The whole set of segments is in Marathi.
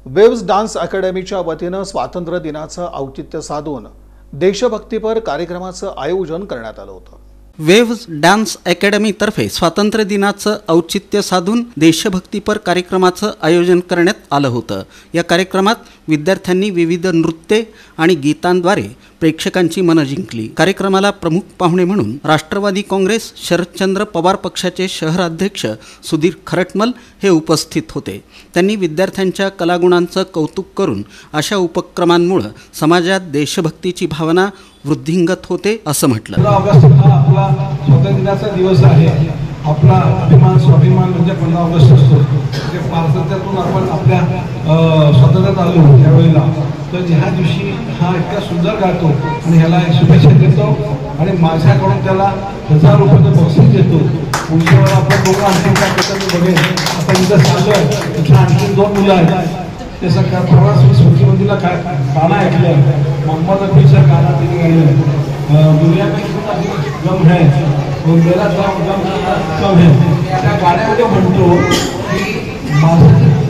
वेव्स डान्स अकॅडमीच्या वतीनं स्वातंत्र्य दिनाचं औचित्य साधून देशभक्तीपर कार्यक्रमाचं आयोजन करण्यात आलं होतं। वेव्स डान्स अकॅडमी तर्फे स्वातंत्र्य दिनाचं औचित्य साधून देशभक्तीपर कार्यक्रमाचं आयोजन करण्यात आलं होतं। या कार्यक्रमात विद्यार्थ्यांनी विविध नृत्ये आणि गीतांद्वारे प्रेक्षकांची मनं जिंकली। कार्यक्रमाला प्रमुख पाहुणे म्हणून राष्ट्रवादी काँग्रेस शरदचंद्र पवार पक्षाचे शहराध्यक्ष सुधीर खरटमल हे उपस्थित होते। त्यांनी विद्यार्थ्यांच्या कलागुणांचं कौतुक करून अशा उपक्रमांमुळे समाजात देशभक्तीची भावना वृद्धिंगत होते असं म्हटलं। 15 ऑगस्ट हा आपला स्वातंत्र्य दिनाचा दिवस आहे। आपला अभिमान स्वाभिमान म्हणजे 15 ऑगस्ट असतो। ते भारतातून आपण आपल्या स्वातंत्र्यात आलो त्यावेळेला, तर ह्या दिवशी हा इतका सुंदर गातो आणि ह्याला शुभेच्छा देतो आणि माझ्याकडून त्याला 1000 रुपयाचं बक्षीस देतो। पुढच्या वेळेला आपण दोघं आणखी काय करतो बघेल। आता इथं चाललं इथं आणखी 2 मुलं आहेत। ते सगळ्या प्रवास स्मृतीमंदिरला गाणं ऐकलं, मोहम्मद रफीचं गाणं तिने गायलं, दुनिया में कितना गम है वो मेरा गम कम है। त्या गाण्यामध्ये म्हणतो की माझं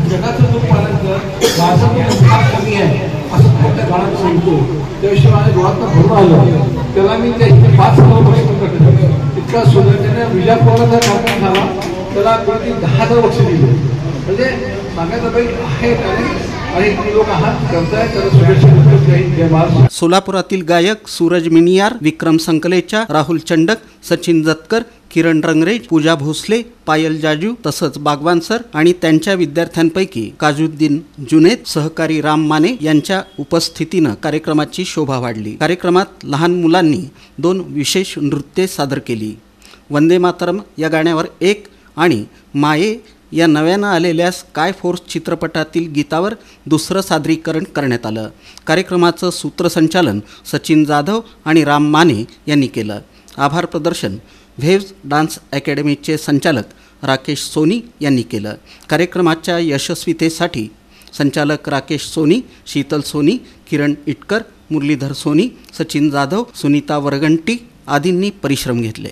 जगाचं दुःख पालन कर, माझं दुःख फार कमी आहे असं त्या गाण्यात सांगतो। त्याविषयी माझ्या डोळ्यात भरून आलं। त्याला मी त्या 5 बक्षीस करतो। इतका सुंदर त्याने विजापुराचा कार्यक्रम झाला, त्याला 10,000 बक्षीस दिले। म्हणजे सांगायचं बाई आहे आणि लोक आहात करताय त्याला शुभेच्छा। सोलापुरातील गायक सूरज मिनियार, विक्रम संकलेचा, राहुल चंडक, सचिन जतकर, किरण रंगरेज, पूजा भोसले, पायल जाजू तसंच बागवान सर आणि त्यांच्या विद्यार्थ्यांपैकी काजुद्दीन जुनेद, सहकारी राम माने यांच्या उपस्थितीनं कार्यक्रमाची शोभा वाढली। कार्यक्रमात लहान मुलांनी 2 विशेष नृत्ये सादर केली। वंदे मातरम या गाण्यावर 1 आणि माये या नव्यानं आलेल्या स्काय फोर्स चित्रपटातील गीतावर दुसरं सादरीकरण करण्यात आलं। कार्यक्रमाचं सूत्रसंचालन सचिन जाधव आणि राम माने यांनी केलं। आभार प्रदर्शन वेव्स डान्स अकॅडमीचे संचालक राकेश सोनी यांनी केलं। कार्यक्रमाच्या यशस्वीतेसाठी संचालक राकेश सोनी, शीतल सोनी, किरण इटकर, मुरलीधर सोनी, सचिन जाधव, सुनीता वरगंटी आदींनी परिश्रम घेतले।